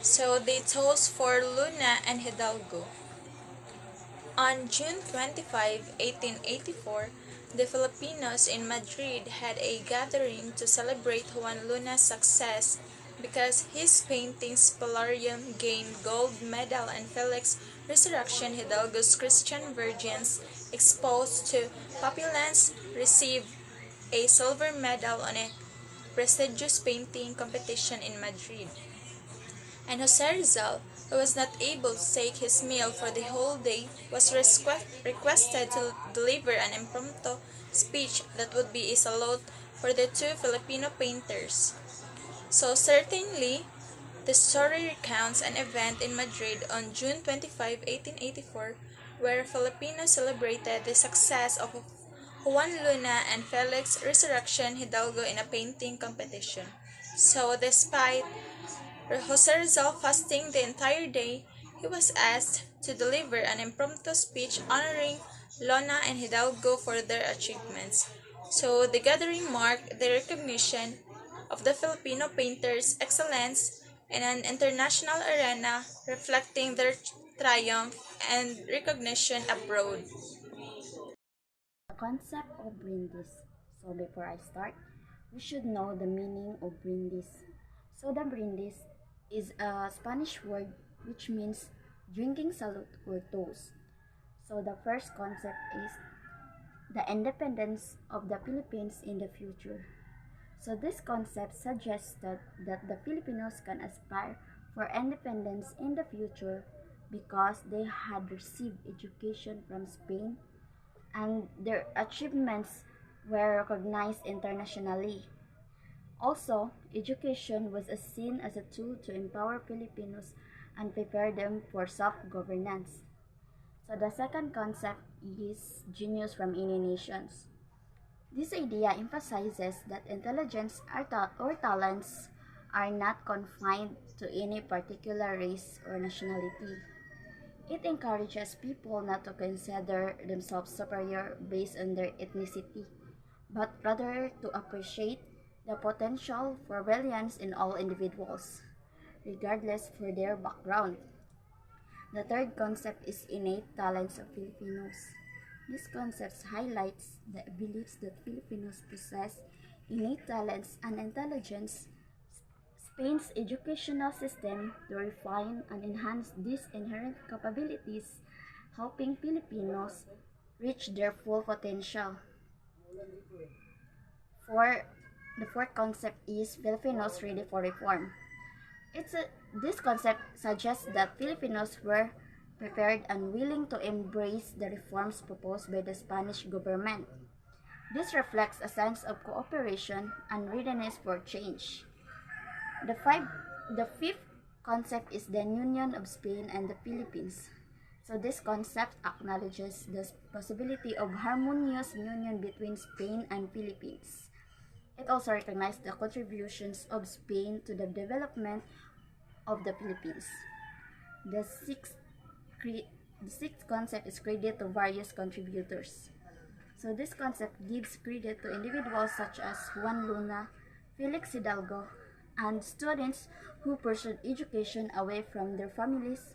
So they toast for Luna and Hidalgo. On June 25, 1884, the Filipinos in Madrid had a gathering to celebrate Juan Luna's success because his painting Spolarium gained gold medal and Felix Resurrection Hidalgo's Christian Virgins exposed to populace received a silver medal on a prestigious painting competition in Madrid. And Jose Rizal, who was not able to take his meal for the whole day, was requested to deliver an impromptu speech that would be a salute for the two Filipino painters. So certainly, the story recounts an event in Madrid on June 25, 1884, where Filipinos celebrated the success of Juan Luna and Felix Resurrection Hidalgo in a painting competition. So despite Jose Rizal fasting the entire day, he was asked to deliver an impromptu speech honoring Lona and Hidalgo for their achievements. So the gathering marked the recognition of the Filipino painters' excellence in an international arena, reflecting their triumph and recognition abroad. The concept of brindis. So before I start, we should know the meaning of brindis. So the brindis is a Spanish word which means drinking salute or toast. So the first concept is the independence of the Philippines in the future. So this concept suggests that the Filipinos can aspire for independence in the future because they had received education from Spain and their achievements were recognized internationally. Also, education was seen as a tool to empower Filipinos and prepare them for self-governance. So the second concept is genius from any nations. This idea emphasizes that intelligence or talents are not confined to any particular race or nationality. It encourages people not to consider themselves superior based on their ethnicity, but rather to appreciate the potential for brilliance in all individuals, regardless for their background. The third concept is innate talents of Filipinos. This concept highlights the beliefs that Filipinos possess innate talents and intelligence. Spain's educational system to refine and enhance these inherent capabilities, helping Filipinos reach their full potential. For the fourth concept is Filipinos ready for reform. This concept suggests that Filipinos were prepared and willing to embrace the reforms proposed by the Spanish government. This reflects a sense of cooperation and readiness for change. The, five, the fifth concept is the union of Spain and the Philippines. So this concept acknowledges the possibility of harmonious union between Spain and Philippines. It also recognizes the contributions of Spain to the development of the Philippines. The sixth, the sixth concept is credit to various contributors. So this concept gives credit to individuals such as Juan Luna, Felix Hidalgo, and students who pursued education away from their families.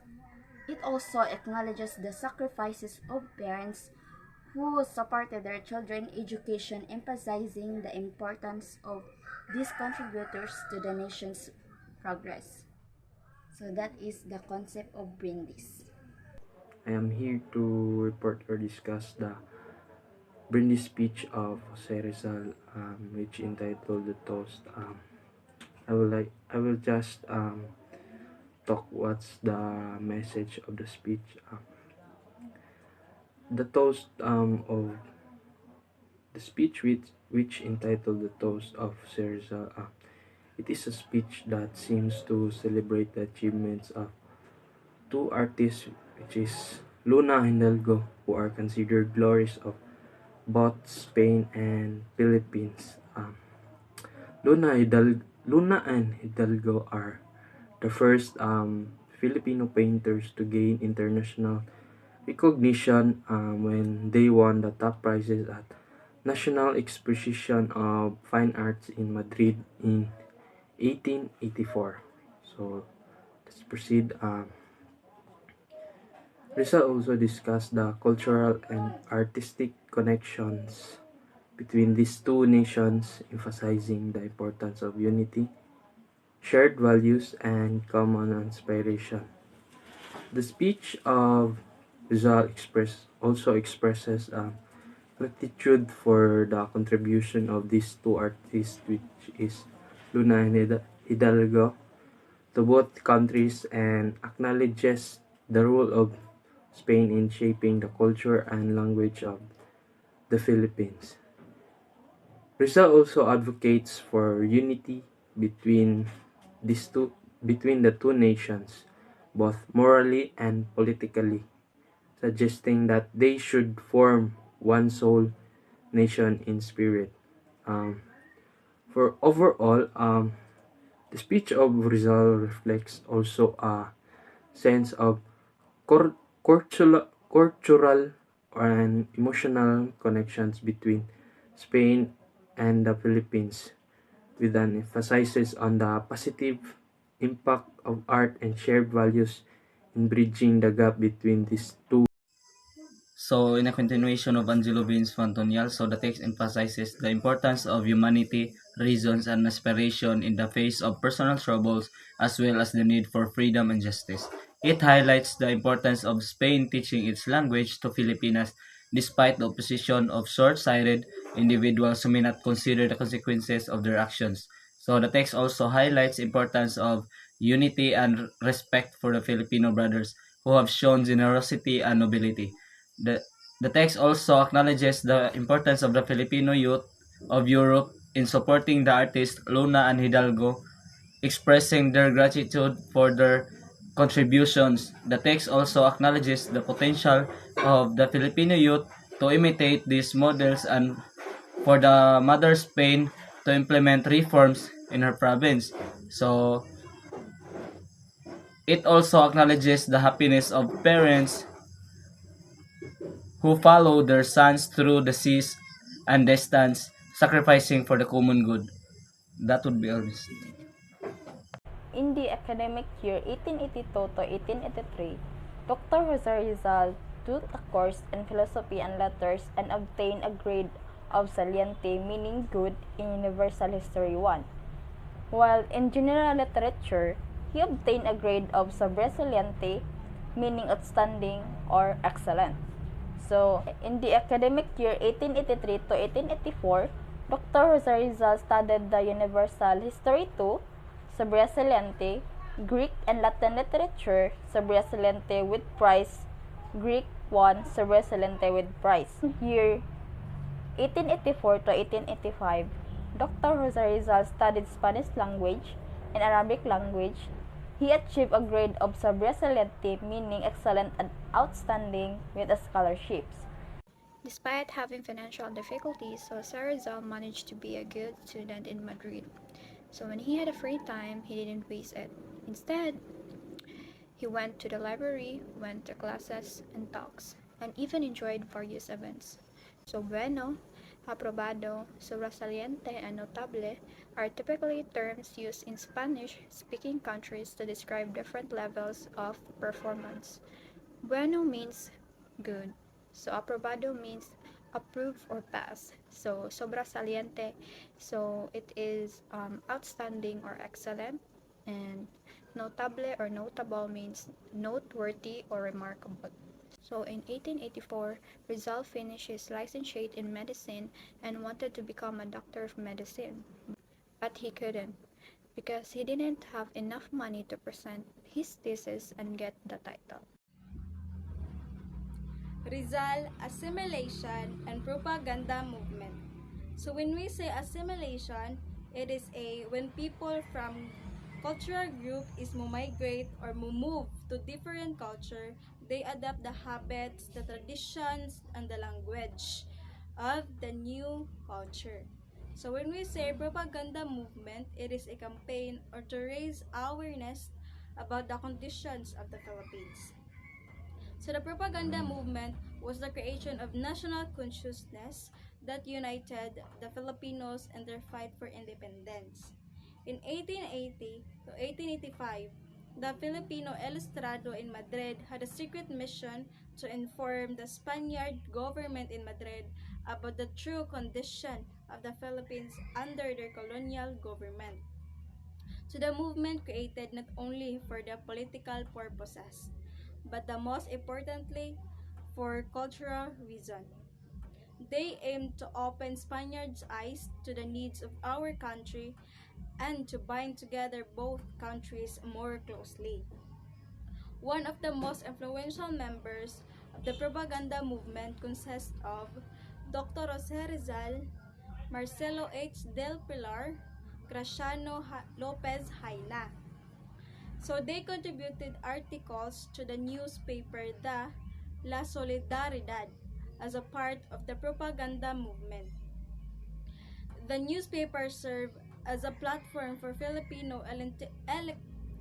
It also acknowledges the sacrifices of parents who supported their children's education, emphasizing the importance of these contributors to the nation's progress. So that is the concept of brindis. I am here to report or discuss the brindis speech of Jose Rizal, which entitled "The Toast." I will just talk what's the message of the speech. The toast of the speech which entitled "The Toast" of Jose Rizal. It is a speech that seems to celebrate the achievements of two artists, which is Luna and Hidalgo, who are considered glories of both Spain and Philippines. Luna and Hidalgo are the first Filipino painters to gain international recognition when they won the top prizes at National Exposition of Fine Arts in Madrid in 1884. So, the let's proceed. Rizal also discussed the cultural and artistic connections between these two nations, emphasizing the importance of unity, shared values, and common inspiration. The speech of Rizal also expresses gratitude for the contribution of these two artists, which is Luna and Hidalgo, to both countries, and acknowledges the role of Spain in shaping the culture and language of the Philippines. Rizal also advocates for unity between these two between the two nations, both morally and politically, suggesting that they should form one sole nation in spirit. Um, for overall, the speech of Rizal reflects also a sense of cultural and emotional connections between Spain and the Philippines, with an emphasis on the positive impact of art and shared values in bridging the gap between these two. So, in a continuation of Angelo Bin's Fantonial, so the text emphasizes the importance of humanity, reasons, and aspiration in the face of personal troubles, as well as the need for freedom and justice. It highlights the importance of Spain teaching its language to Filipinas despite the opposition of short-sighted individuals who may not consider the consequences of their actions. So the text also highlights importance of unity and respect for the Filipino brothers who have shown generosity and nobility. The, the text also acknowledges the importance of the Filipino youth of Europe in supporting the artists Luna and Hidalgo, expressing their gratitude for their contributions. The text also acknowledges the potential of the Filipino youth to imitate these models and for the mother Spain to implement reforms in her province. So it also acknowledges the happiness of parents who follow their sons through the seas and distance, sacrificing for the common good. That would be all. In the academic year 1882 to 1883, Dr. Jose Rizal took a course in philosophy and letters and obtained a grade of saliente, meaning good, in Universal History 1. While in general literature, he obtained a grade of sobresaliente, meaning outstanding or excellent. So, in the academic year 1883 to 1884, Dr. Jose Rizal studied the Universal History 2, sobresaliente, Greek and Latin literature, sobresaliente with prize, Greek 1, sobresaliente with prize. Year 1884 to 1885, Dr. Jose Rizal studied Spanish language and Arabic language. He achieved a grade of sobresaliente, meaning excellent and outstanding, with a scholarships. Despite having financial difficulties, Jose Rizal managed to be a good student in Madrid. So when he had a free time, he didn't waste it. Instead, he went to the library, went to classes and talks, and even enjoyed various events. So bueno, aprobado, sobresaliente, and notable are typically terms used in Spanish-speaking countries to describe different levels of performance. Bueno means good. So aprobado means approve or pass. So sobresaliente, so it is outstanding or excellent. And notable or notable means noteworthy or remarkable. So in 1884, Rizal finished his licentiate in medicine and wanted to become a doctor of medicine. But he couldn't because he didn't have enough money to present his thesis and get the title. Rizal, assimilation, and propaganda movement. So when we say assimilation, it is when people from cultural group is migrate or move to different culture, they adapt the habits, the traditions, and the language of the new culture. So when we say propaganda movement, it is a campaign or to raise awareness about the conditions of the Philippines. So the propaganda movement was the creation of national consciousness that united the Filipinos in their fight for independence. In 1880 to 1885, the Filipino Ilustrado in Madrid had a secret mission to inform the Spaniard government in Madrid about the true condition of the Philippines under their colonial government. So the movement created not only for the political purposes, but the most importantly, for cultural reason. They aimed to open Spaniards' eyes to the needs of our country and to bind together both countries more closely. One of the most influential members of the propaganda movement consists of Dr. Jose Rizal, Marcelo H. Del Pilar, Graciano Lopez Haina. So they contributed articles to the newspaper La Solidaridad as a part of the propaganda movement. The newspaper served as a platform for Filipino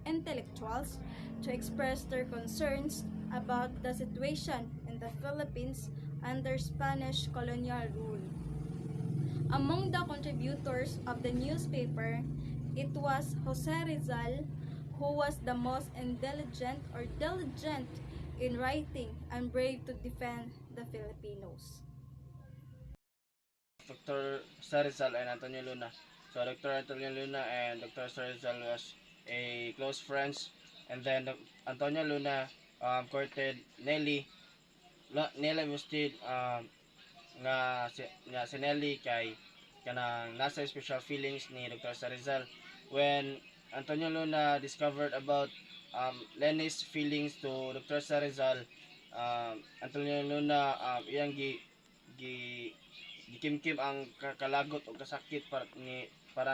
intellectuals to express their concerns about the situation in the Philippines under Spanish colonial rule. Among the contributors of the newspaper, it was Jose Rizal who was the most diligent in writing and brave to defend the Filipinos. Dr. Sarizal and Antonio Luna. So Dr. Antonio Luna and Dr. Sarizal was a close friends, and then Antonio Luna courted Nelly. Nelly Busted nga si Nelly kay kanang nasa special feelings ni Dr. Sarizal when Antonio Luna discovered about Lenny's feelings to Dr. Sarizal. Antonio Luna iyang gi gikimkim ang kalagot o kasakit para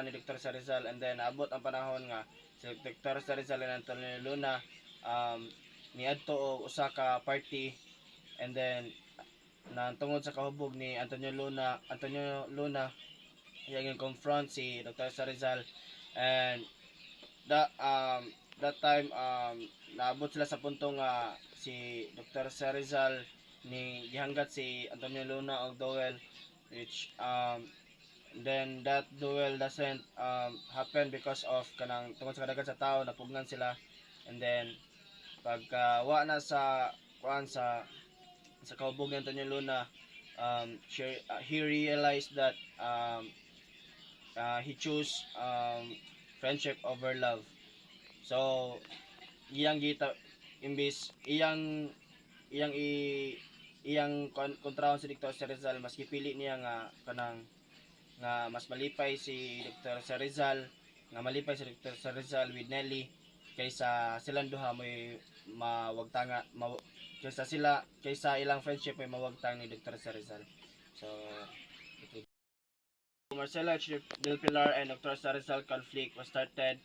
ni Dr. Sarizal, and then abot ang panahon nga si Dr. Sarizal and Antonio Luna niadto og usa ka party, and then tungod sa kahubog ni Antonio Luna iyang confront si Dr. Sarizal, and that time naabot sila sa punto nga si Dr. Sarizal ni gihanggat si Antonio Luna og duel, which then that duel doesn't happen because of kanang tungod sa kadagat sa tao napugnan sila, and then pagka wa na sa kuan sa kahubog ni Antonio Luna, he realized that he chose friendship over love. So iyang gita imbis iyang kontrahon si Dr. Rizal, mas gipili niya nga kanang nga mas malipay si Dr. Rizal with Nelly kaysa silang duha may mawagtanga kaysa ilang friendship may mawagtang ni Dr. Rizal. So Marcelo H. Del Pilar and Dr. Rizal conflict was started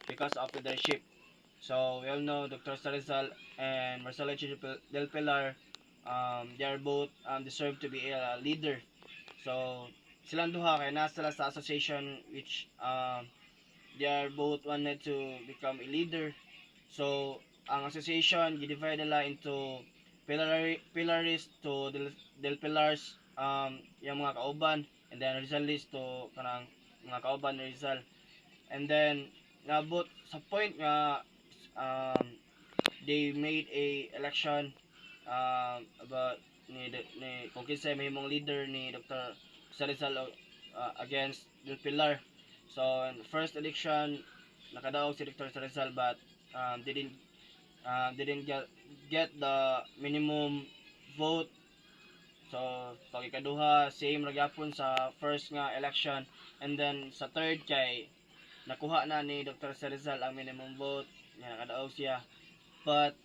because of leadership. So we all know Dr. Rizal and Marcelo H. Del Pilar, they are both deserve to be a leader. So silang duha kay nasa sila sa association which they are both wanted to become a leader. So ang association gi-divide nila into Pilarist to Del Pilars, yung mga kauban, and then Rizalist to kanang mga kauban ni Rizal. And then nabot sa point nga they made a election about ni kung kinsa may mong leader ni Dr. Rizal against Del Pilar. So in the first election nakadaog si Dr. Rizal, but didn't get the minimum vote. So pag ikaduha same ra gyapon sa first nga election, and then sa third kay nakuha na ni Dr. Rizal ang minimum vote nga nakadaog siya, but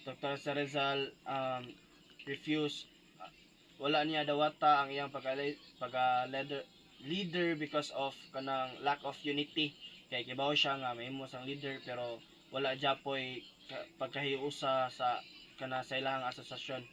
Dr. Rizal refused. Wala niya dawata ang iyang leader because of kanang lack of unity. Kay kibaw siya nga mahimo sang leader pero wala japoy pagkahiusa sa sa ilahang asosasyon.